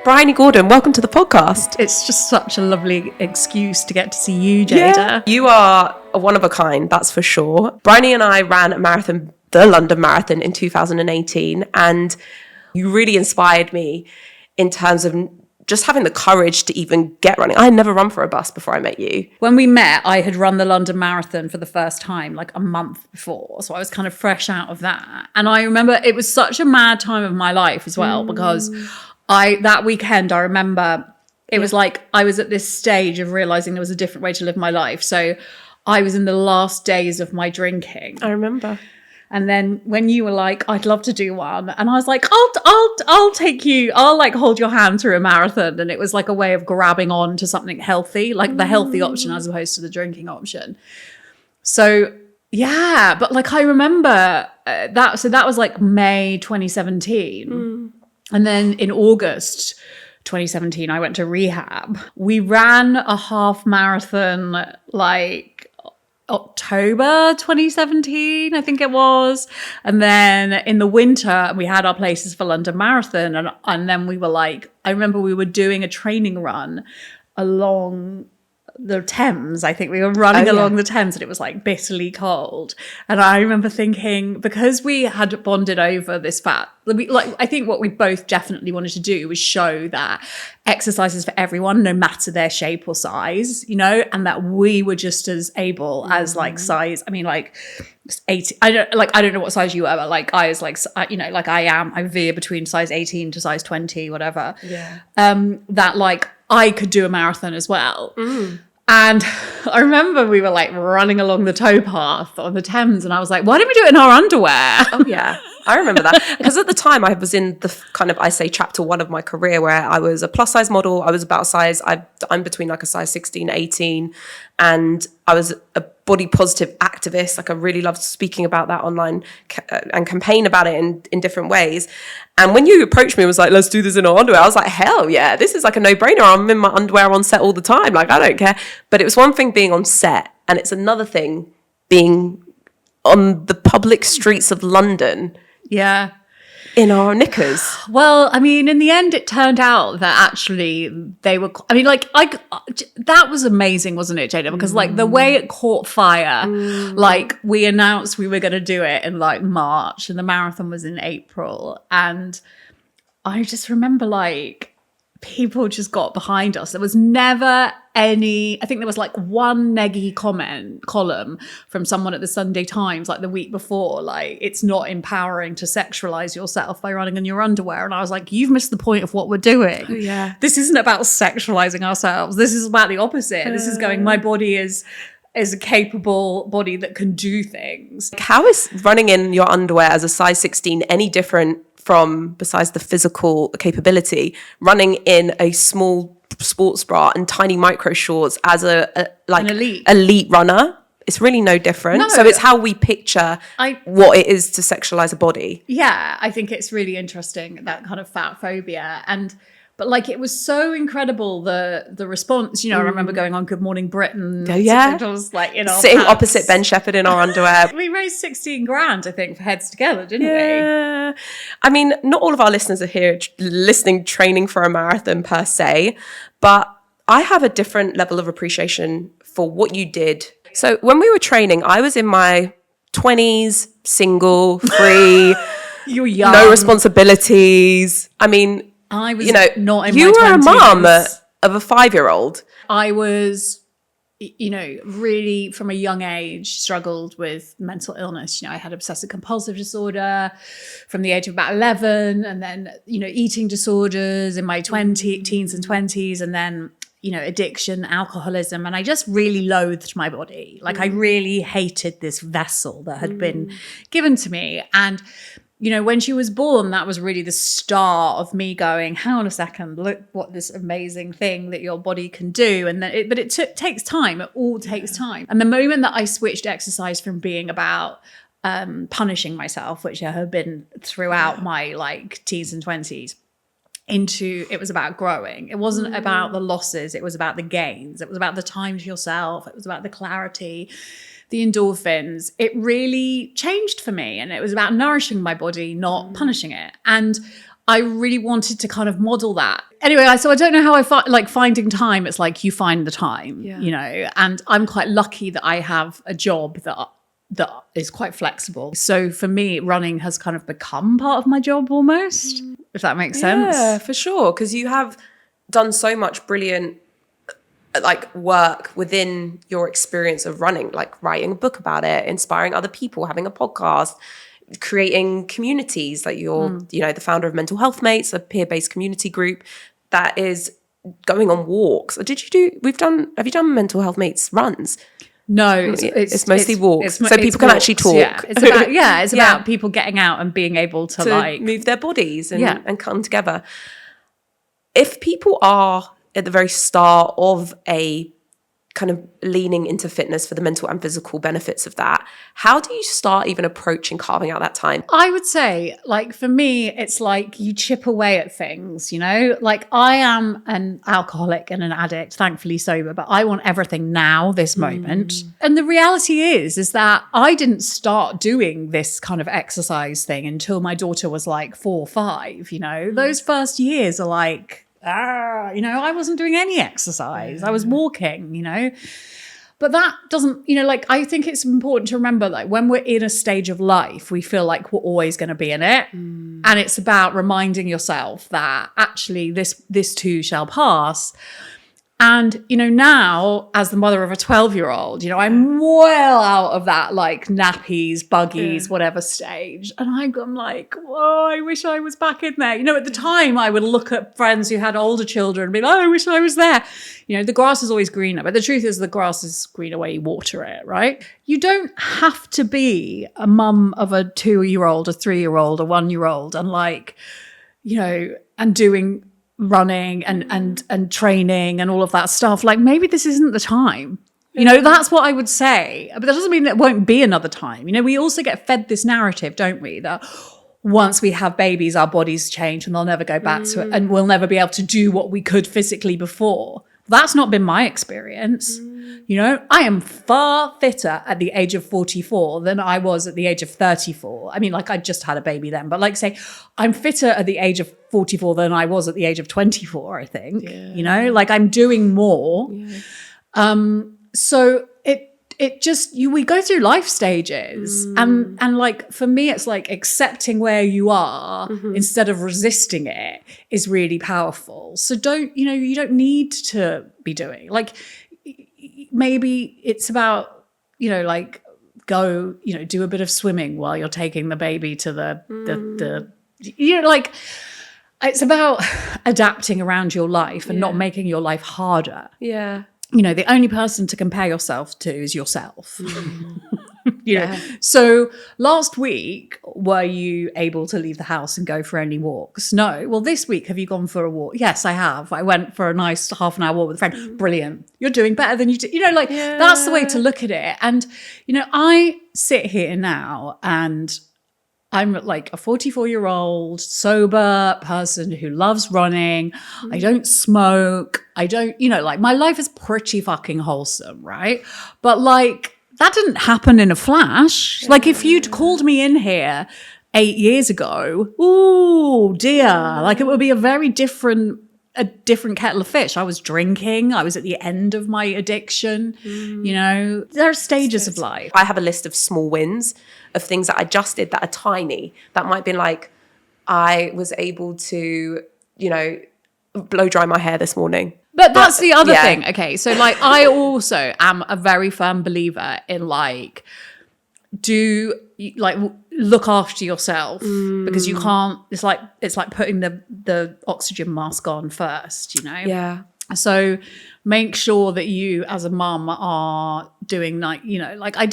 Bryony Gordon, welcome to the podcast. It's just such a lovely excuse to get to see you, Jada. Yeah. You are a one of a kind, that's for sure. Bryony and I ran a marathon, the London Marathon in 2018, and you really inspired me in terms of just having the courage to even get running. I had never run for a bus before I met you. When we met, I had run the London Marathon for the first time like a month before. So I was kind of fresh out of that. And I remember it was such a mad time of my life as well, because that weekend, I remember it was like I was at this stage of realizing there was a different way to live my life. So I was in the last days of my drinking. I remember. And then when you were like, I'd love to do one. And I was like, I'll take you, I'll like hold your hand through a marathon. And it was like a way of grabbing on to something healthy, like the healthy option as opposed to the drinking option. So yeah, but like I remember that. So that was like May 2017. And then in August 2017, I went to rehab. We ran a half marathon like October 2017, I think it was. And then in the winter, we had our places for London Marathon. And then we were like, I remember we were doing a training run along the Thames. I think we were running along the Thames, and it was like bitterly cold. And I remember thinking, because we had bonded over this fact, like I think what we both definitely wanted to do was show that exercise is for everyone, no matter their shape or size, you know, and that we were just as able as like size. I mean, like 80. I don't know what size you were, but like I was like, you know, like I veer between size 18 to size 20, whatever. Yeah. That like I could do a marathon as well. And I remember we were like running along the towpath on the Thames, and I was like, why don't we do it in our underwear? Oh yeah, I remember that. Because at the time I was in the kind of, I say, chapter one of my career, where I was a plus size model. I was about size, I'm between like a size 16, 18. And I was a body positive activist. Like I really loved speaking about that online and campaign about it in different ways. And when you approached me and was like, let's do this in our underwear, I was like, hell yeah, this is like a no-brainer. I'm in my underwear on set all the time. Like, I don't care. But it was one thing being on set, and it's another thing being on the public streets of London. Yeah. In our knickers. Well, I mean, in the end, it turned out that actually they were, I mean, like, that was amazing, wasn't it, Jada? Because like the way it caught fire, like we announced we were going to do it in like March, and the marathon was in April. And I just remember like people just got behind us. There was never I think there was like one neggy column from someone at the Sunday Times like the week before, like, it's not empowering to sexualize yourself by running in your underwear. And I was like, you've missed the point of what we're doing. Oh, yeah. This isn't about sexualizing ourselves. This is about the opposite. This is going, my body is a capable body that can do things. How is running in your underwear as a size 16 any different from, besides the physical capability, running in a small sports bra and tiny micro shorts as an elite runner? It's really no different. No. So it's how we picture what it is to sexualize a body. Yeah, I think it's really interesting, that kind of fat phobia. But like, it was so incredible, the response, you know. I remember going on Good Morning Britain. Oh, yeah. It was like, you know, sitting opposite Ben Shepherd in our underwear. We raised 16 grand, I think, for Heads Together, didn't we? Yeah. I mean, not all of our listeners are here listening, training for a marathon per se, but I have a different level of appreciation for what you did. So when we were training, I was in my 20s, single, free, you were young, no responsibilities. I mean, I was, you know, not in you my 20s. were a mum of a 5-year-old. I was, you know, really from a young age struggled with mental illness. You know, I had obsessive compulsive disorder from the age of about 11, and then, you know, eating disorders in my teens and 20s, and then, you know, addiction, alcoholism. And I just really loathed my body. Like I really hated this vessel that had been given to me. And you know, when she was born, that was really the start of me going, hang on a second, look what this amazing thing that your body can do. And then but it takes time. It all takes time. And the moment that I switched exercise from being about punishing myself, which I had been throughout my like teens and 20s, into it was about growing. It wasn't about the losses. It was about the gains. It was about the time to yourself. It was about the clarity, the endorphins. It really changed for me. And it was about nourishing my body, not punishing it. And I really wanted to kind of model that. Anyway, so I don't know how I find, like, finding time. It's like you find the time, you know, and I'm quite lucky that I have a job that is quite flexible. So for me, running has kind of become part of my job almost, if that makes sense. Yeah, for sure. Because you have done so much brilliant like work within your experience of running, like writing a book about it, inspiring other people, having a podcast, creating communities. Like you're, you know, the founder of Mental Health Mates, a peer-based community group that is going on walks. Have you done Mental Health Mates runs? No, it's mostly walks, so people can actually talk. It's about people getting out and being able to like move their bodies and come together. If people are at the very start of a kind of leaning into fitness for the mental and physical benefits of that, how do you start even approaching carving out that time? I would say, like, for me, it's like you chip away at things, you know? Like, I am an alcoholic and an addict, thankfully sober, but I want everything now, this moment. And the reality is that I didn't start doing this kind of exercise thing until my daughter was like 4 or 5, you know? Those first years are like, you know, I wasn't doing any exercise. I was walking, you know, but that doesn't, you know, like, I think it's important to remember, like, when we're in a stage of life, we feel like we're always going to be in it. And it's about reminding yourself that actually this too shall pass. And, you know, now as the mother of a 12-year-old, you know, I'm well out of that, like, nappies, buggies, whatever stage. And I'm like, whoa, I wish I was back in there. You know, at the time I would look at friends who had older children and be like, oh, I wish I was there. You know, the grass is always greener. But the truth is the grass is greener where you water it, right? You don't have to be a mum of a 2-year-old, a 3-year-old, a 1-year-old and, like, you know, and doing running and training and all of that stuff. Like, maybe this isn't the time. You know, that's what I would say. But that doesn't mean there won't be another time. You know, we also get fed this narrative, don't we, that once we have babies, our bodies change and they'll never go back to it and we'll never be able to do what we could physically before. That's not been my experience. You know, I am far fitter at the age of 44 than I was at the age of 34. I mean, like, I just had a baby then, but, like, say, I'm fitter at the age of 44 than I was at the age of 24, I think. You know, like, I'm doing more. So it just, we go through life stages and like, for me, it's like accepting where you are instead of resisting it is really powerful. So you don't need to be doing, like, maybe it's about, you know, like, go, you know, do a bit of swimming while you're taking the baby to the you know, like, it's about adapting around your life and not making your life harder. Yeah. You know, the only person to compare yourself to is yourself. You know, so last week, were you able to leave the house and go for any walks? No. Well, this week, have you gone for a walk? Yes, I have. I went for a nice half-an-hour walk with a friend. Brilliant. You're doing better than you did. You know, like, that's the way to look at it. And, you know, I sit here now and I'm like a 44-year-old sober person who loves running. I don't smoke. I don't, you know, like, my life is pretty fucking wholesome, right? But, like, that didn't happen in a flash. Like, if you'd called me in here 8 years ago, ooh, dear, like, it would be a different kettle of fish. I was drinking. I was at the end of my addiction. You know, there are stages of life. I have a list of small wins of things that I just did that are tiny. That might be like, I was able to, you know, blow dry my hair this morning. But that's the other thing. Okay. So, like, I also am a very firm believer in, like, look after yourself because you can't, it's like putting the oxygen mask on first, you know? Yeah. So make sure that you as a mum are doing, like, you know, like, we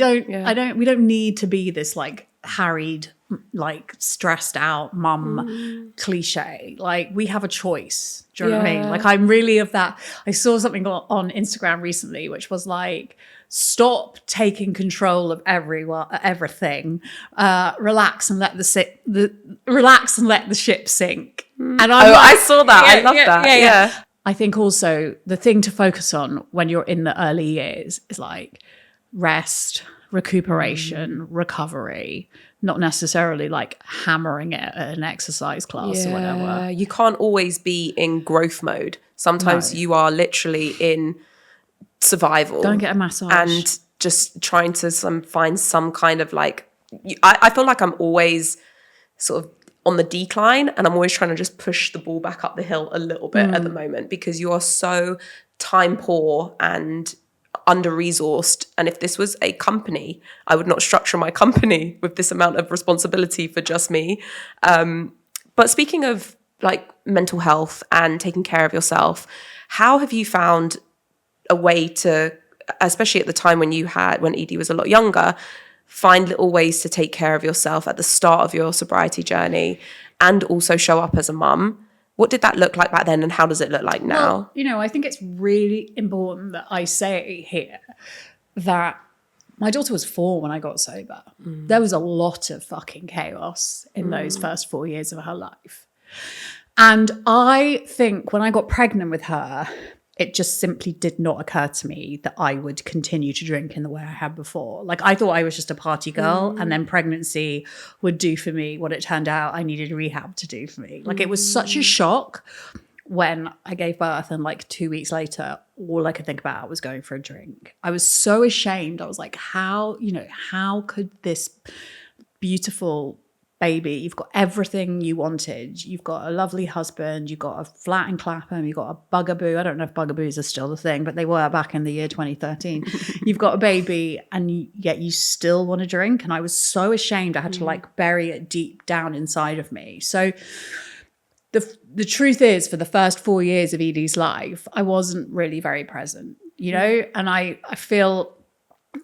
don't need to be this, like, harried, like, stressed out mum cliche. Like, we have a choice. Do you know what I mean? Like, I'm really of that. I saw something on Instagram recently, which was like, stop taking control of everything. Relax and let the ship sink. And I saw that. I love that. Yeah. I think also the thing to focus on when you're in the early years is, like, rest, recuperation, recovery. not necessarily like hammering it at an exercise class or whatever. You can't always be in growth mode. Sometimes you are literally in survival. Go and get a massage. And just trying to find some kind of like, I feel like I'm always sort of on the decline, and I'm always trying to just push the ball back up the hill a little bit at the moment, because you are so time poor and under-resourced. And if this was a company, I would not structure my company with this amount of responsibility for just me. But speaking of like mental health and taking care of yourself, how have you found a way to, especially at the time when Edie was a lot younger, find little ways to take care of yourself at the start of your sobriety journey and also show up as a mum? What did that look like back then, and how does it look like now? Well, I think it's really important that I say here that my daughter was 4 when I got sober. There was a lot of fucking chaos in those first 4 years of her life. And I think when I got pregnant with her, it just simply did not occur to me that I would continue to drink in the way I had before. Like, I thought I was just a party girl, and then pregnancy would do for me what it turned out I needed rehab to do for me. Like, it was such a shock when I gave birth, and like 2 weeks later, all I could think about was going for a drink. I was so ashamed. I was like, how could this beautiful baby, you've got everything you wanted. You've got a lovely husband. You've got a flat in Clapham. You've got a bugaboo. I don't know if bugaboos are still the thing, but they were back in the year 2013. You've got a baby, and yet you still want to drink. And I was so ashamed. I had to like bury it deep down inside of me. So the truth is, for the first 4 years of Edie's life, I wasn't really very present, and I feel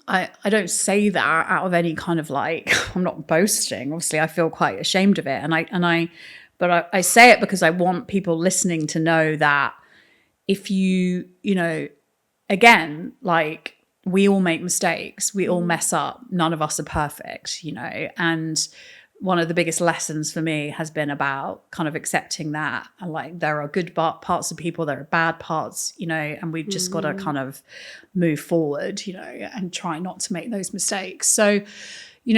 I don't say that out of any kind of like, I'm not boasting. Obviously, I feel quite ashamed of it. But I say it because I want people listening to know that if you again, like, we all make mistakes. We all mess up. None of us are perfect, and one of the biggest lessons for me has been about kind of accepting that. And like, there are good parts of people, there are bad parts, and we've just got to kind of move forward, and try not to make those mistakes. So,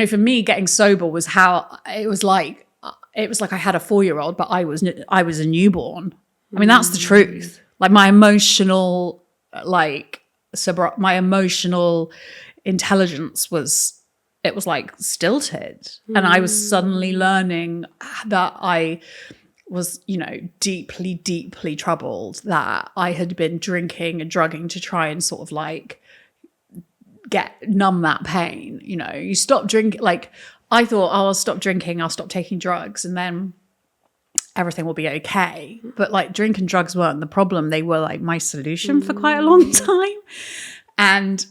for me, getting sober was how it was like I had a 4-year-old, but I was a newborn. I mean, that's the truth. Like, my emotional, my emotional intelligence was like stilted. And I was suddenly learning that I was, deeply, deeply troubled, that I had been drinking and drugging to try and sort of like numb that pain. You stop drinking, like, I thought, I'll stop drinking, I'll stop taking drugs, and then everything will be okay. But like, drink and drugs weren't the problem. They were like my solution for quite a long time. And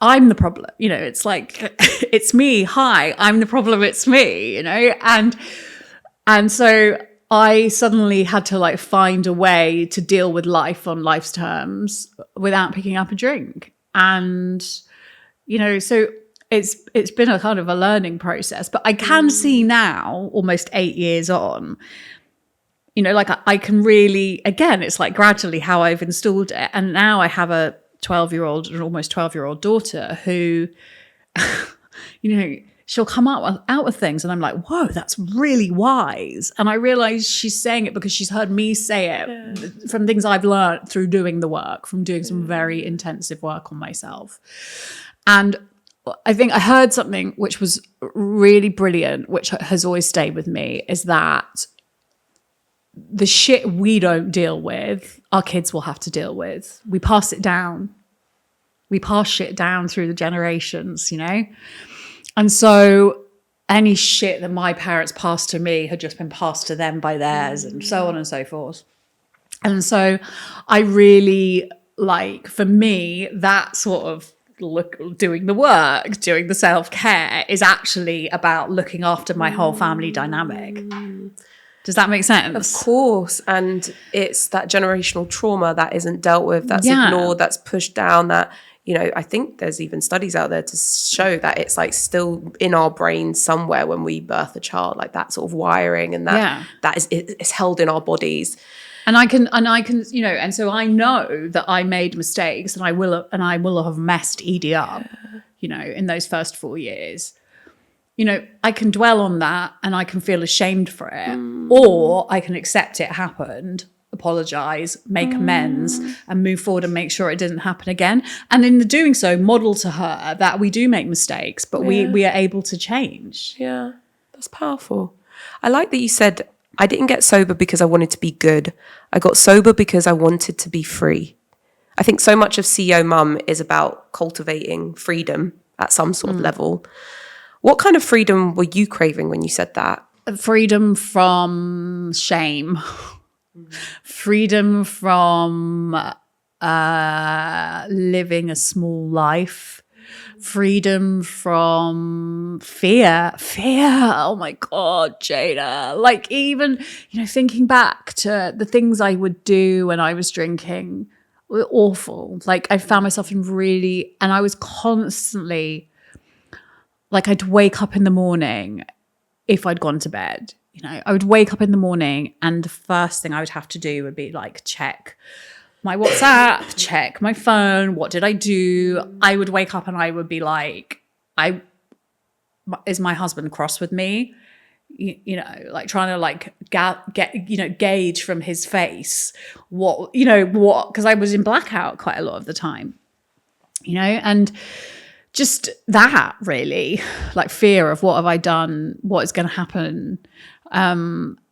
I'm the problem, it's like, it's me. Hi, I'm the problem. It's me, and so I suddenly had to like find a way to deal with life on life's terms without picking up a drink. And, so it's been a kind of a learning process, but I can see now, almost 8 years on, like I can really, again, it's like gradually how I've installed it. And now I have a 12-year-old and almost 12-year-old daughter who, she'll come out with things, and I'm like, whoa, that's really wise. And I realize she's saying it because she's heard me say it from things I've learned through doing the work, from doing some very intensive work on myself. And I think I heard something which was really brilliant, which has always stayed with me, is that the shit we don't deal with, our kids will have to deal with. We pass it down. We pass shit down through the generations, And so any shit that my parents passed to me had just been passed to them by theirs, and so on and so forth. And so I really, like, for me, that sort of doing the work, doing the self-care is actually about looking after my whole family dynamic. Does that make sense? Of course. And it's that generational trauma that isn't dealt with, that's ignored, that's pushed down, that, I think there's even studies out there to show that it's like still in our brain somewhere when we birth a child, like that sort of wiring, and that is it's held in our bodies. And I can, and so I know that I made mistakes, and I will have messed Edie up, in those first 4 years. you know, I can dwell on that and I can feel ashamed for it, or I can accept it happened, apologize, make amends, and move forward and make sure it didn't happen again. And in the doing so, model to her that we do make mistakes, but we are able to change. Yeah, that's powerful. I like that you said, I didn't get sober because I wanted to be good. I got sober because I wanted to be free. I think so much of CEO Mum is about cultivating freedom at some sort of level. What kind of freedom were you craving when you said that? Freedom from shame. Freedom from living a small life. Freedom from fear. Oh my God, Jada. Like, even, you know, thinking back to the things I would do when I was drinking were awful. Like, I found myself in really, and I was constantly, like, I'd wake up in the morning if I'd gone to bed. You know, I would wake up in the morning and the first thing I would have to do would be like check my WhatsApp, check my phone. What did I do? I would wake up and I would be like, is my husband cross with me? You know, like trying to like get, you know, gauge from his face what, because I was in blackout quite a lot of the time, you know, and just that really, like fear of what have I done? What is going to happen?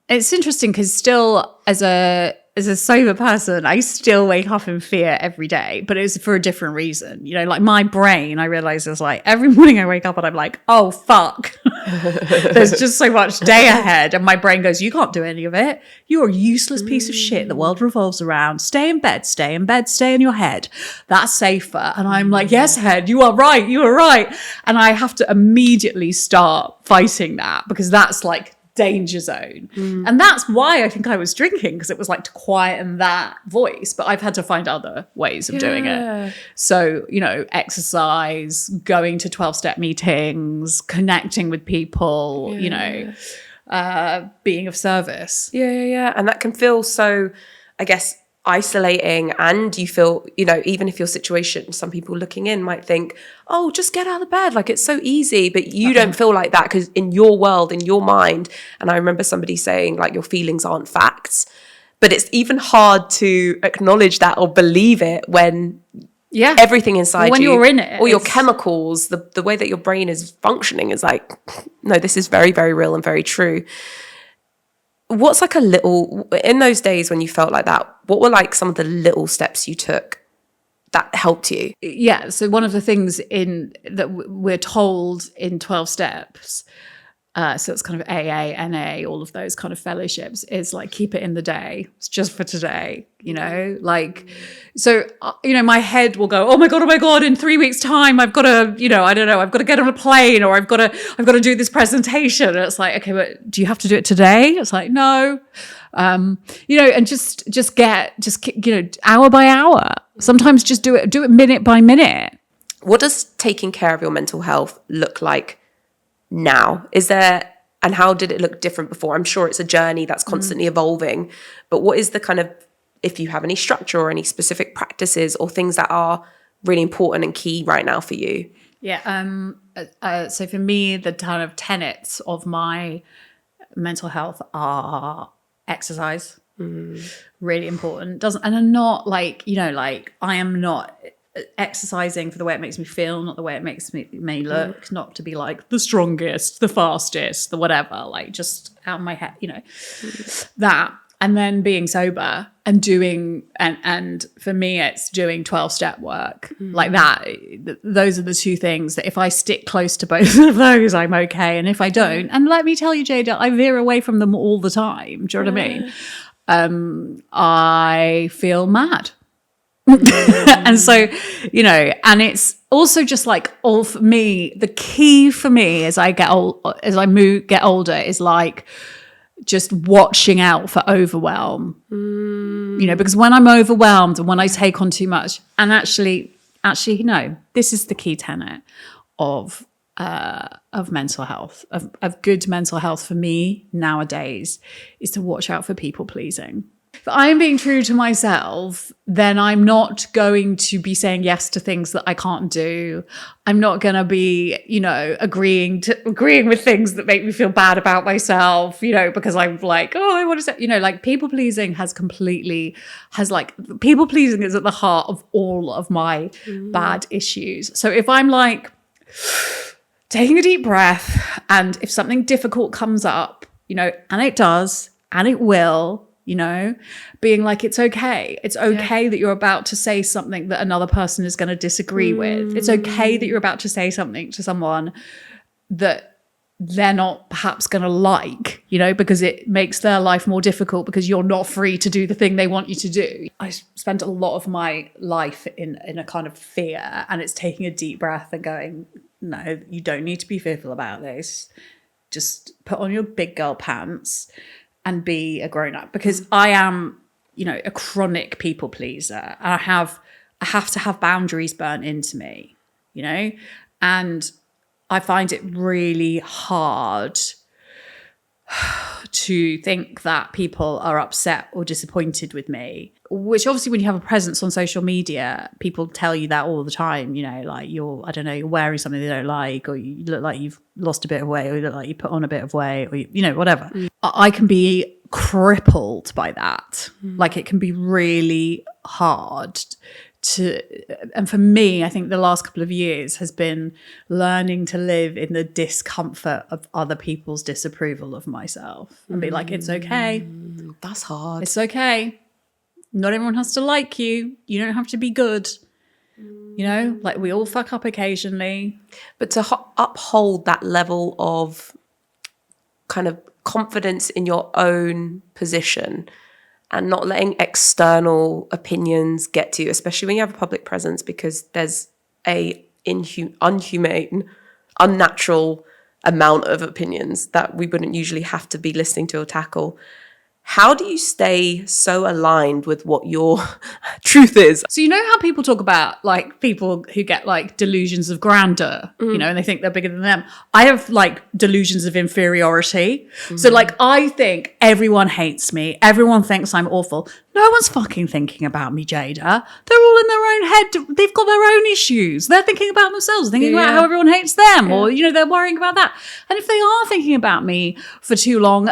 It's interesting because still as a sober person, I still wake up in fear every day, but it's for a different reason. You know, like my brain, I realize is like every morning I wake up and I'm like, oh, fuck. There's just so much day ahead. And my brain goes, you can't do any of it. You're a useless piece of shit. The world revolves around. Stay in bed, stay in your head. That's safer. And I'm like, yes, head, you are right. You are right. And I have to immediately start fighting that because that's like danger zone. And that's why I think I was drinking, because it was like to quieten that voice, but I've had to find other ways of doing it. So, you know, exercise, going to 12-step meetings, connecting with people, you know, being of service. And that can feel so, I guess, isolating, and you feel, you know, even if your situation, some people looking in might think, oh, just get out of bed, like it's so easy, but you don't feel like that because in your world, in your mind, and I remember somebody saying like your feelings aren't facts, but it's even hard to acknowledge that or believe it when everything inside when you, you're in it, all your chemicals, the way that your brain is functioning is like, no, this is very, very real and very true. What's like a little, in those days when you felt like that, what were like some of the little steps you took that helped you? Yeah. So one of the things that we're told in 12 steps, so it's kind of AA, NA, all of those kind of fellowships, is like, keep it in the day. It's just for today, you know, like, so, you know, my head will go, oh my God, in 3 weeks time, I've got to, you know, I don't know, I've got to get on a plane, or I've got to do this presentation. And it's like, okay, but do you have to do it today? It's like, no, you know, and just you know, hour by hour, sometimes just do it minute by minute. What does taking care of your mental health look like now? Is there, and how did it look different before? I'm sure it's a journey that's constantly evolving, but what is the kind of, if you have any structure or any specific practices or things that are really important and key right now for you? Yeah. So for me, the kind of tenets of my mental health are exercise, really important. And I'm not like, you know, like I am not exercising for the way it makes me feel, not the way it makes me look, not to be like the strongest, the fastest, the whatever, like just out of my head, you know, that. And then being sober and doing, and for me, it's doing 12-step work like that. Those are the two things that if I stick close to both of those, I'm okay. And if I don't, and let me tell you, Jada, I veer away from them all the time. Do you know what I mean? I feel mad. And so, you know, and it's also just like all for me, the key for me as I get older is like just watching out for overwhelm, you know, because when I'm overwhelmed and when I take on too much, and actually, no, this is the key tenet of mental health, of good mental health for me nowadays, is to watch out for people pleasing. I'm being true to myself, then I'm not going to be saying yes to things that I can't do. I'm not going to be, agreeing with things that make me feel bad about myself, because I'm like, oh, I want to say, like people pleasing people pleasing is at the heart of all of my bad issues. So if I'm like taking a deep breath, and if something difficult comes up, and it does, and it will, being like, it's okay. It's okay that you're about to say something that another person is going to disagree with. It's okay that you're about to say something to someone that they're not perhaps going to like, because it makes their life more difficult because you're not free to do the thing they want you to do. I spent a lot of my life in a kind of fear, and it's taking a deep breath and going, no, you don't need to be fearful about this. Just put on your big girl pants and be a grown-up, because I am, a chronic people pleaser. I have to have boundaries burnt into me, and I find it really hard to think that people are upset or disappointed with me, which obviously when you have a presence on social media, people tell you that all the time, like you're wearing something they don't like, or you look like you've lost a bit of weight, or you look like you put on a bit of weight, or whatever. I can be crippled by that. Like it can be really hard and for me, I think the last couple of years has been learning to live in the discomfort of other people's disapproval of myself and be like, it's okay. That's hard. It's okay. Not everyone has to like you. You don't have to be good. Like we all fuck up occasionally. But to uphold that level of kind of confidence in your own position and not letting external opinions get to you, especially when you have a public presence, because there's a unhumane, unnatural amount of opinions that we wouldn't usually have to be listening to or tackle. How do you stay so aligned with what your truth is? So how people talk about like people who get like delusions of grandeur, and they think they're bigger than them. I have like delusions of inferiority. So like I think everyone hates me. Everyone thinks I'm awful. No one's fucking thinking about me, Jada. They're all in their own head. They've got their own issues. They're thinking about themselves, thinking about how everyone hates them, or, they're worrying about that. And if they are thinking about me for too long,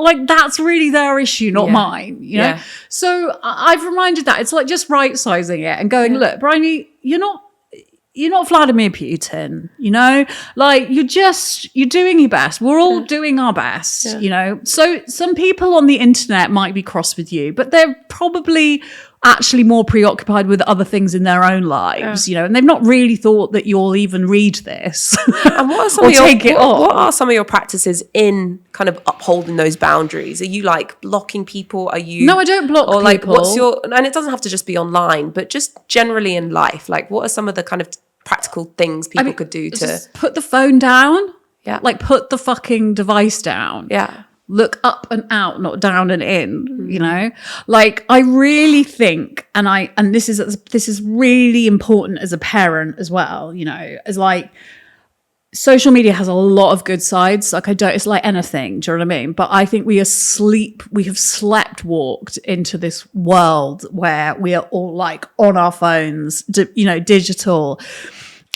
like that's really their issue, not mine, So I've reminded that it's like just right sizing it and going, look, Bryony, you're not Vladimir Putin, like you're doing your best. We're all doing our best, So some people on the internet might be cross with you, but they're probably actually more preoccupied with other things in their own lives, and they've not really thought that you'll even read this. And what are some what are some of your practices in kind of upholding those boundaries? Are you like blocking people? Are you No, I don't block people. Like and it doesn't have to just be online, but just generally in life, like what are some of the kind of practical things people could do to just put the phone down? Yeah. Like put the fucking device down. Yeah. Look up and out, not down and in, Like I really think, and this is really important as a parent as well, as like social media has a lot of good sides. Like it's like anything, do you know what I mean? But I think we have walked into this world where we are all like on our phones, digital,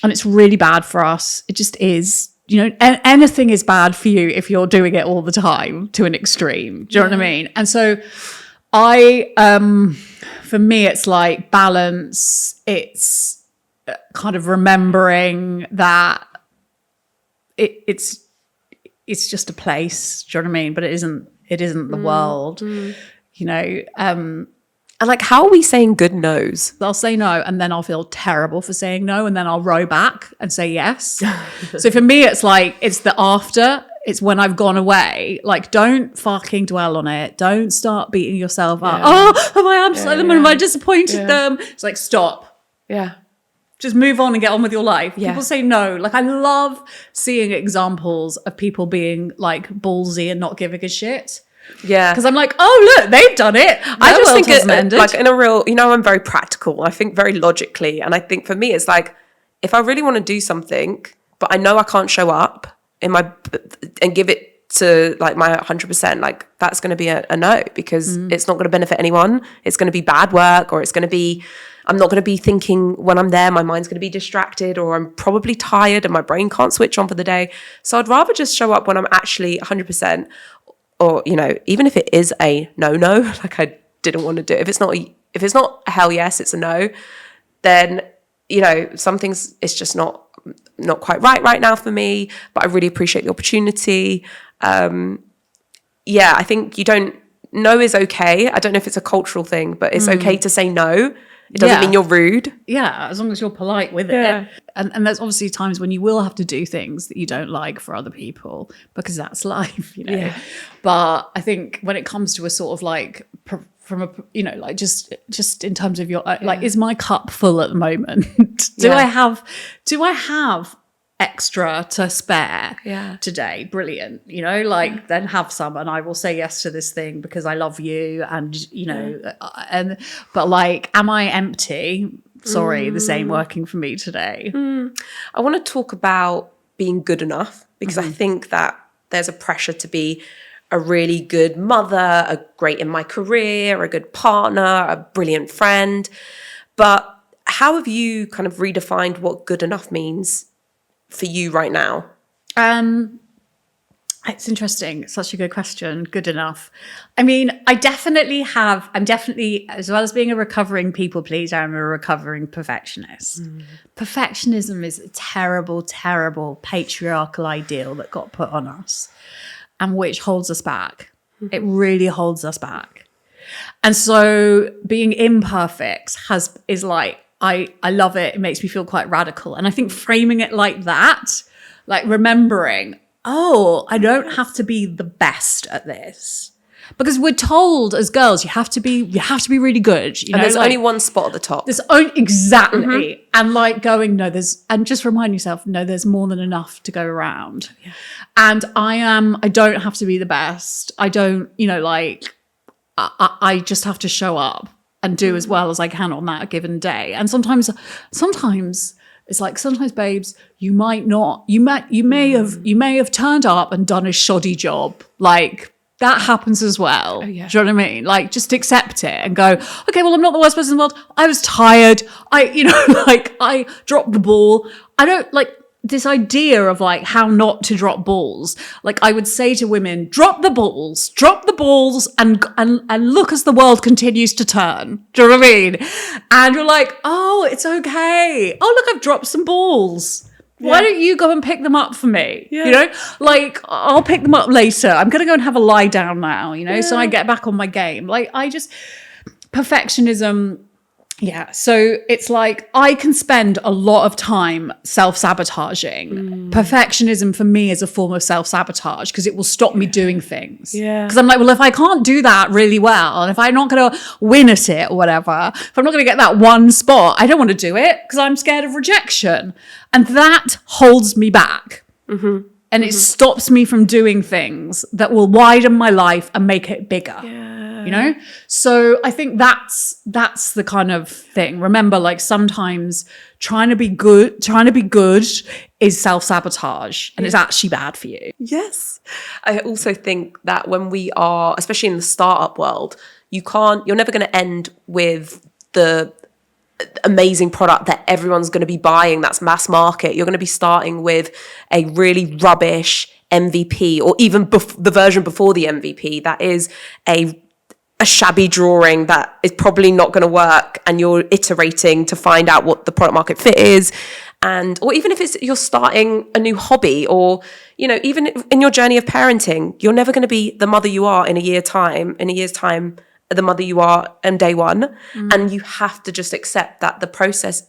and it's really bad for us. It just is. Anything is bad for you if you're doing it all the time to an extreme. Do you know what I mean? And so for me, it's like balance. It's kind of remembering that it's just a place. Do you know what I mean? But it isn't the world, And like, how are we saying good no's? I'll say no, and then I'll feel terrible for saying no, and then I'll row back and say yes. So for me, it's like, it's the after. It's when I've gone away. Like, don't fucking dwell on it. Don't start beating yourself up. Oh, have I upset them? Have I disappointed them? It's like, stop. Yeah. Just move on and get on with your life. Yeah. People say no. Like, I love seeing examples of people being like ballsy and not giving a shit. Yeah. Because I'm like, oh, look, they've done it. I just think it, like in a real, I'm very practical. I think very logically. And I think for me, it's like, if I really want to do something, but I know I can't show up and give it to like my 100%, like that's going to be a no, because it's not going to benefit anyone. It's going to be bad work, or it's going to be, I'm not going to be thinking when I'm there, my mind's going to be distracted, or I'm probably tired and my brain can't switch on for the day. So I'd rather just show up when I'm actually 100%, or, you know, even if it is a no, like I didn't want to do it. If it's not a hell yes, it's a no, then, you know, some things it's just not quite right now for me, but I really appreciate the opportunity. I think no is okay. I don't know if it's a cultural thing, but it's okay to say no. It doesn't mean you're rude. Yeah, as long as you're polite with it. And there's obviously times when you will have to do things that you don't like for other people, because that's life, you know. Yeah. But I think when it comes to a sort of like from a, you know, like just in terms of your like, is my cup full at the moment? Do I have extra to spare today? Brilliant, you know, like then have some, and I will say yes to this thing because I love you, and you know, but like, am I empty? Sorry, this ain't working for me today. I want to talk about being good enough, because I think that there's a pressure to be a really good mother, a great in my career, a good partner, a brilliant friend. But how have you kind of redefined what good enough means for you right now? It's interesting. Such a good question. Good enough. I mean, I'm definitely, as well as being a recovering people pleaser, I'm a recovering perfectionist. Perfectionism is a terrible, terrible patriarchal ideal that got put on us, and which holds us back. It really holds us back. And so being imperfect is like, I love it. It makes me feel quite radical. And I think framing it like that, like remembering, I don't have to be the best at this. Because we're told as girls, you have to be really good. You know, there's like, only one spot at the top. There's only, exactly. And like going, and just remind yourself, no, there's more than enough to go around. Yeah. And I don't have to be the best. I don't, you know, like, I just have to show up and do as well as I can on that given day. And sometimes it's like, sometimes, babes, you may have turned up and done a shoddy job. Like, that happens as well. Oh, yeah. Do you know what I mean? Like, just accept it and go, okay, well, I'm not the worst person in the world. I was tired. I dropped the ball. I don't like this idea of like how not to drop balls. Like, I would say to women, drop the balls and look as the world continues to turn. Do you know what I mean? And you're like, oh, it's okay. Oh, look, I've dropped some balls. Yeah. Why don't you go and pick them up for me? Yeah. You know, like, I'll pick them up later. I'm going to go and have a lie down now, you know, so I get back on my game. Like, perfectionism. Yeah. So it's like, I can spend a lot of time self-sabotaging. Perfectionism for me is a form of self-sabotage, because it will stop me doing things. Yeah. Because I'm like, well, if I can't do that really well, and if I'm not going to win at it or whatever, if I'm not going to get that one spot, I don't want to do it because I'm scared of rejection. And that holds me back. And it stops me from doing things that will widen my life and make it bigger. Yeah. You know? So I think that's the kind of thing. Remember, like, sometimes trying to be good is self-sabotage, and it's actually bad for you. Yes. I also think that when we are, especially in the startup world, you're never going to end with the amazing product that everyone's going to be buying, that's mass market. You're going to be starting with a really rubbish MVP, or even the version before the MVP that is a shabby drawing that is probably not going to work, and you're iterating to find out what the product market fit is. Or even if you're starting a new hobby, or, you know, even in your journey of parenting, you're never going to be the mother you are in a year's time, the mother you are on day one. And you have to just accept that the process,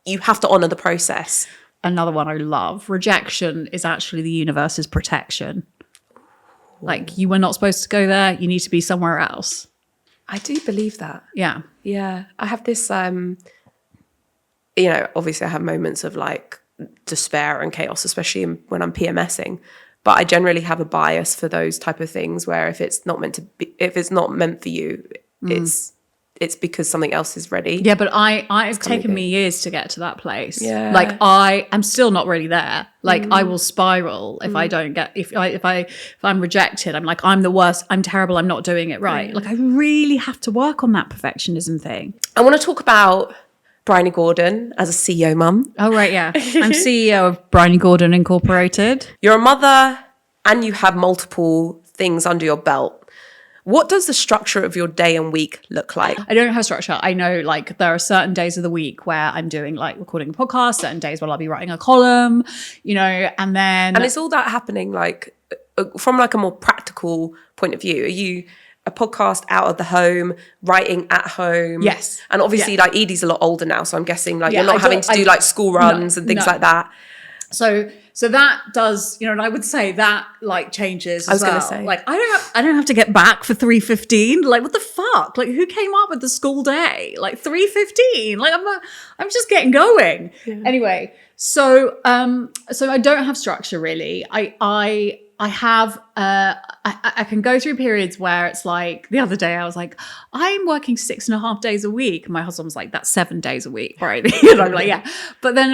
you have to honor the process. Another one I love, rejection is actually the universe's protection. Like, you were not supposed to go there. You need to be somewhere else. I do believe that. Yeah. Yeah. I have this, you know, obviously I have moments of like despair and chaos, especially when I'm PMSing. But I generally have a bias for those type of things where if it's not meant for you, it's because something else is ready. Yeah, but it's taken me years to get to that place. Yeah. Like I'm still not really there. Like I will spiral if I don't get if I'm rejected. I'm like, I'm the worst. I'm terrible. I'm not doing it right. Like I really have to work on that perfectionism thing. I want to talk about Bryony Gordon as a CEO mum. Oh right, yeah. I'm CEO of Bryony Gordon Incorporated. You're a mother and you have multiple things under your belt. What does the structure of your day and week look like? I don't have structure. I know like there are certain days of the week where I'm doing like recording a podcast, certain days where I'll be writing a column, you know, and then... And is all that happening like from like a more practical point of view? Are you a podcast out of the home, writing at home? Yes. And obviously like Edie's a lot older now, so I'm guessing like you're not I having to do like school runs and things like that. So that does, you know, and I would say that like changes as well. I was going to say. Like I don't have to get back for 3:15. Like what the fuck? Like who came up with the school day? Like 3:15. Like I'm just getting going. Yeah. Anyway, so I don't have structure really. I have I can go through periods where it's like the other day I was like, I'm working 6.5 days a week. And my husband was like, that's 7 days a week, right? And I'm like, yeah. But then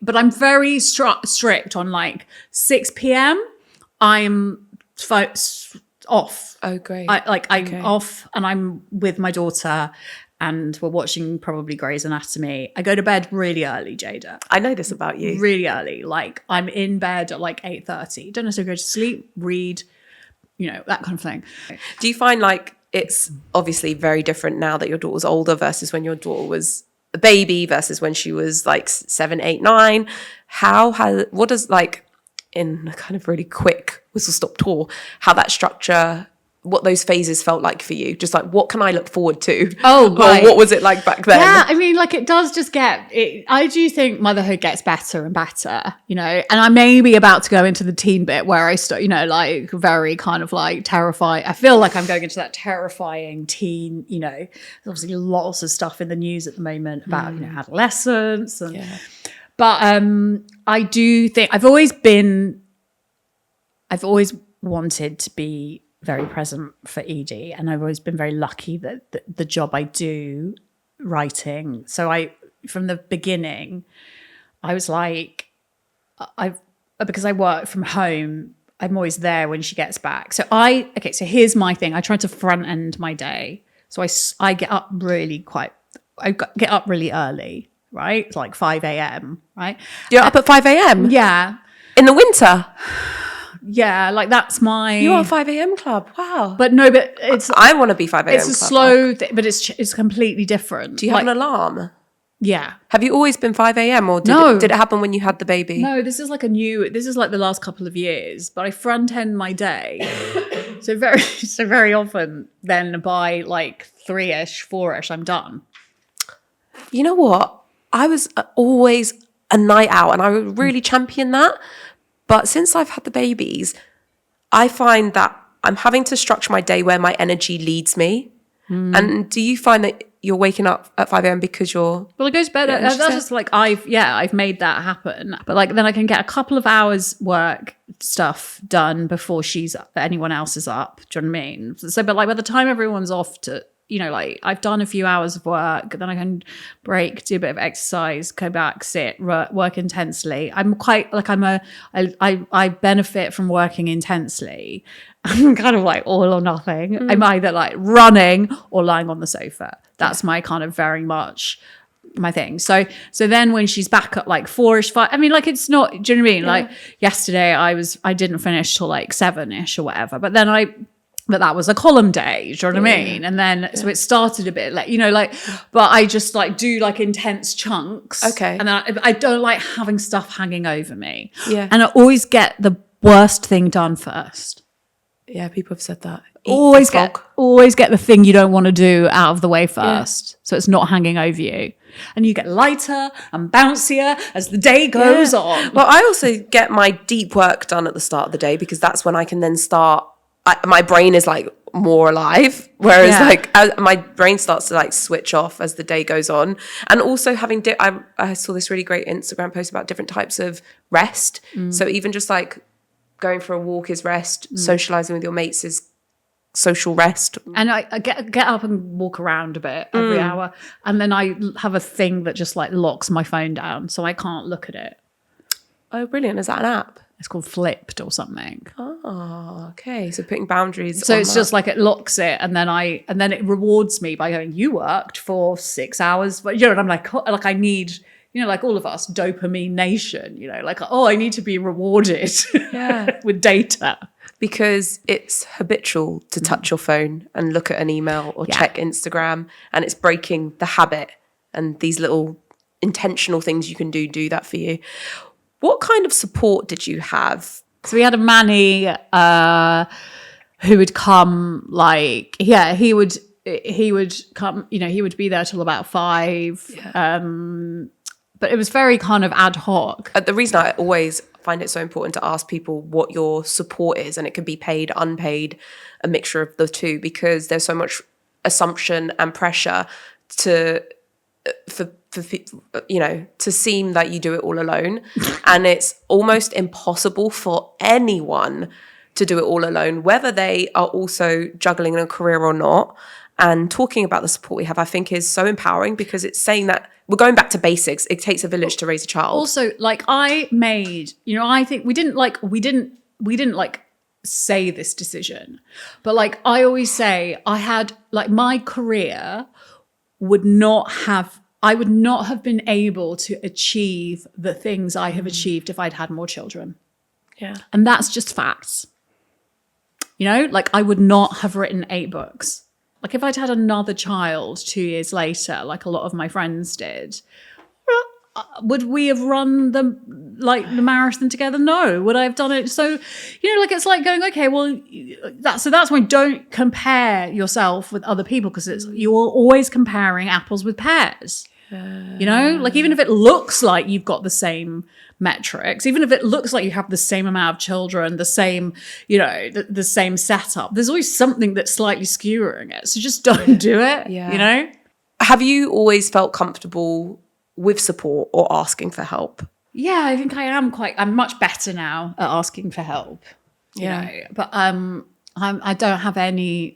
but I'm very strict on like 6 p.m. I'm off. Oh, great. I'm off and I'm with my daughter and we're watching probably Grey's Anatomy. I go to bed really early, Jada. I know this about you. Really early. Like I'm in bed at like 8:30. Don't necessarily go to sleep, read, you know, that kind of thing. Do you find like it's obviously very different now that your daughter's older versus when your daughter was a baby versus when she was like 7, 8, 9? What does like in a kind of really quick whistle stop tour, how that structure, what those phases felt like for you? Just like, what can I look forward to? Oh, right. Or what was it like back then? Yeah, I mean, like it does just I do think motherhood gets better and better, you know, and I may be about to go into the teen bit where I start, you know, like very kind of like terrified. I feel like I'm going into that terrifying teen, you know, there's obviously lots of stuff in the news at the moment about, you know, adolescence. And, but I do think I've always wanted to be very present for Edie, and I've always been very lucky that the job I do, writing. So from the beginning, I was like, because I work from home, I'm always there when she gets back. So here's my thing. I try to front end my day. So I get up really early, right? It's like 5 a.m., right? You're up at 5 a.m.? Yeah. In the winter? Yeah, like that's my... You are 5 a.m. club. Wow. But no, but it's... I want to be 5 a.m. It's a slow... but it's completely different. Do you have an alarm? Yeah. Have you always been 5 a.m. or did it happen when you had the baby? No, this is like the last couple of years, but I front end my day. so very often then by like 3-ish, 4-ish, I'm done. You know what? I was always a night out and I would really champion that. But since I've had the babies, I find that I'm having to structure my day where my energy leads me. And do you find that you're waking up at 5 a.m. because you're... Well, it goes better. That's just like I've made that happen. But like then I can get a couple of hours work stuff done before anyone else is up. Do you know what I mean? So, but like by the time everyone's off to... You know, like I've done a few hours of work, then I can break, do a bit of exercise, go back, sit, work intensely. I'm quite like I benefit from working intensely. I'm kind of like all or nothing. I'm either like running or lying on the sofa. That's my kind of very much my thing. So then when she's back at like 4-ish, 5, I mean, like it's not, do you know what I mean? Yeah. Like yesterday I didn't finish till like 7-ish or whatever, but then but that was a column day, do you know what I mean? And then, so it started a bit like, you know, like, but I just like do like intense chunks. Okay. And I don't like having stuff hanging over me. Yeah. And I always get the worst thing done first. Yeah, people have said that. Always get the thing you don't want to do out of the way first. So it's not hanging over you. And you get lighter and bouncier as the day goes on. Well, I also get my deep work done at the start of the day because that's when I can then start... my brain is like more alive, whereas like my brain starts to like switch off as the day goes on. And also having I saw this really great Instagram post about different types of rest. So even just like going for a walk is rest, socializing with your mates is social rest. And I get up and walk around a bit every hour. And then I have a thing that just like locks my phone down so I can't look at it. Oh, brilliant. Is that an app? It's called Flipped or something. Oh, okay. So putting boundaries. So it's just like it locks it, and then it rewards me by going, you worked for 6 hours. But and I'm like I need, like all of us, dopamine nation, like, I need to be rewarded with data. Because it's habitual to touch your phone and look at an email or check Instagram, and it's breaking the habit, and these little intentional things you can do that for you. What kind of support did you have? So we had a Manny who would come he would come, he would be there till about 5. Yeah. But it was very kind of ad hoc. The reason I always find it so important to ask people what your support is, and it can be paid, unpaid, a mixture of the two, because there's so much assumption and pressure to seem that you do it all alone. And it's almost impossible for anyone to do it all alone, whether they are also juggling a career or not. And talking about the support we have, I think, is so empowering, because it's saying that we're going back to basics. It takes a village to raise a child. Also, I think we didn't say this decision, but I always say, I had my career I would not have been able to achieve the things I have achieved if I'd had more children. Yeah. And that's just facts. I would not have written 8 books. If I'd had another child 2 years later, like a lot of my friends did, would we have run the marathon together? No. Would I have done it? So, it's like going, okay, well, that's why don't compare yourself with other people, because you're always comparing apples with pears. Even if it looks like you've got the same metrics, even if it looks like you have the same amount of children, the same, the same setup, there's always something that's slightly skewering it. So just don't do it, Have you always felt comfortable with support or asking for help? Yeah, I think I'm much better now at asking for help. But I don't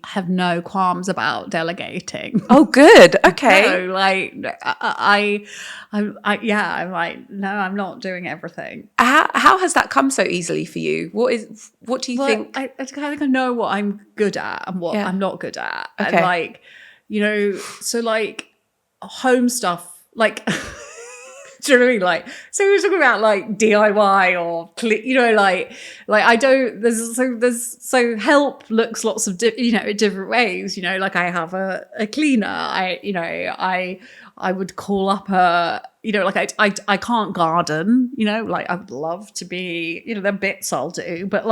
have no qualms about delegating. Oh, good. Okay. No, I'm like, no, I'm not doing everything. How has that come so easily for you? What do you think? I think I know what I'm good at and what I'm not good at. Okay. And so home stuff, do you know what I mean? So we were talking about DIY or I don't. There's help looks lots of different ways. I have a cleaner. I would call up I can't garden. I would love to be. There are bits I'll do, but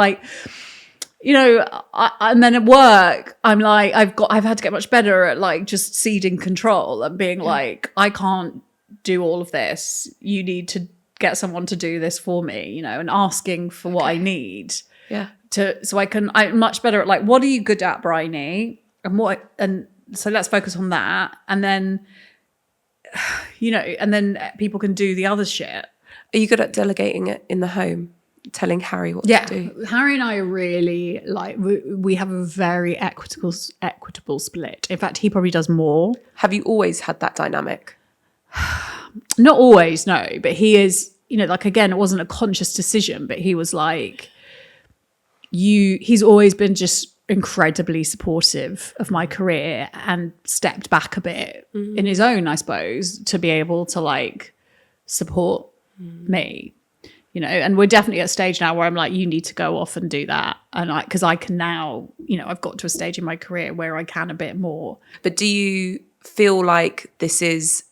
and then at work, I've had to get much better at just ceding control and being I can't do all of this. You need to get someone to do this for me, and asking for what I need. Yeah. I'm much better at what are you good at, Bryony? And so let's focus on that. And then, and then people can do the other shit. Are you good at delegating it in the home? Telling Harry what to do? Harry and I are really we have a very equitable split. In fact, he probably does more. Have you always had that dynamic? Not always, no, but he is, again, it wasn't a conscious decision, but he was he's always been just incredibly supportive of my career and stepped back a bit in his own, I suppose, to be able to support me, and we're definitely at a stage now where I'm you need to go off and do that. And because I can now, I've got to a stage in my career where I can a bit more. But do you feel like this is,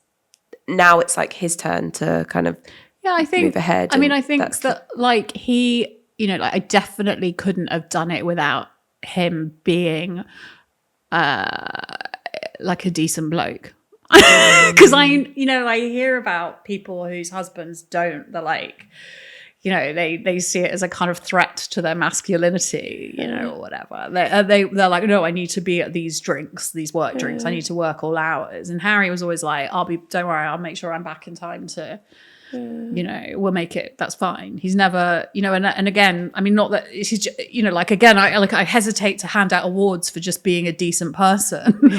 now it's his turn to kind of move ahead? I mean, I think that he, I definitely couldn't have done it without him being a decent bloke. Because I hear about people whose husbands don't. They're they see it as a kind of threat to their masculinity, or whatever. They're no, I need to be at these drinks, these work drinks. I need to work all hours. And Harry was always don't worry, I'll make sure I'm back in time to You know, we'll make it. That's fine. He's never, you know, and again, I mean, not that he's, you know, like again, I hesitate to hand out awards for just being a decent person.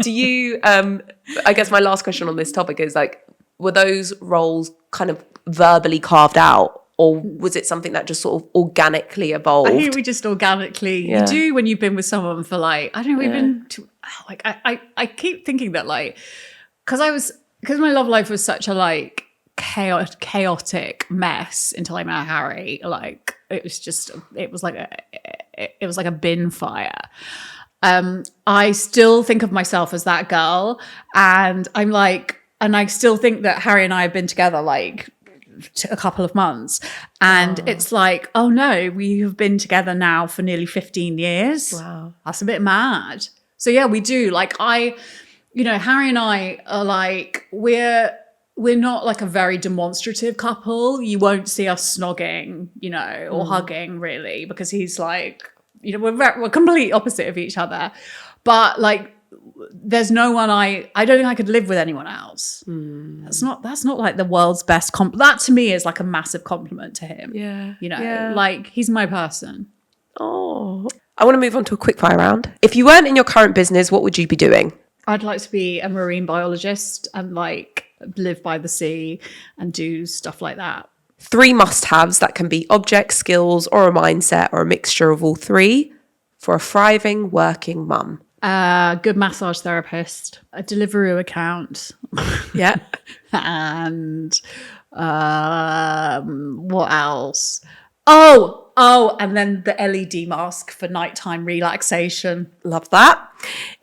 Do you? I guess my last question on this topic is like, were those roles kind of verbally carved out, or was it something that just sort of organically evolved? I think we just organically, you do when you've been with someone for like, I don't know, we've been to, like, I keep thinking that like, because my love life was such a like chaotic mess until I met Harry. Like it was like a bin fire. I still think of myself as that girl, and I still think that Harry and I have been together like a couple of months, and it's like, oh no, we have been together now for nearly 15 years. Wow, that's a bit mad. So yeah, we do. Like you know, Harry and I are like, we're not like a very demonstrative couple. You won't see us snogging, you know, or hugging really, because he's like, you know, we're complete opposite of each other. But like, there's no one I don't think I could live with anyone else. That's not like the world's best that to me is like a massive compliment to him. Yeah. You know, like he's my person. Oh, I want to move on to a quick fire round. If you weren't in your current business, what would you be doing? I'd like to be a marine biologist and like live by the sea and do stuff like that. 3 must-haves that can be objects, skills, or a mindset, or a mixture of all 3 for a thriving working mum. Good massage therapist, a Deliveroo account. Yeah. And what else? Oh, and then the LED mask for nighttime relaxation. Love that.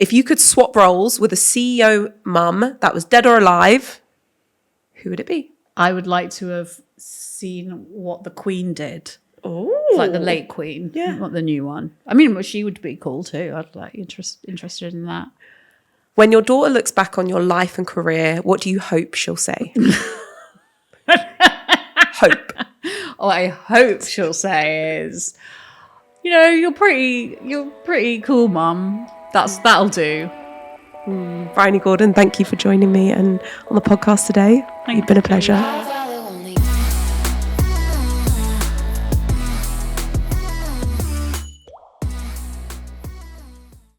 If you could swap roles with a CEO mum that was dead or alive, who would it be? I would like to have seen what the Queen did. Oh, like the late Queen, not the new one. I mean, she would be cool too. I'd like interested in that. When your daughter looks back on your life and career, what do you hope she'll say? Hope. All I hope she'll say is, you know, you're pretty cool, Mum. That'll do. Bryony Gordon, thank you for joining me and on the podcast today. It's been a pleasure.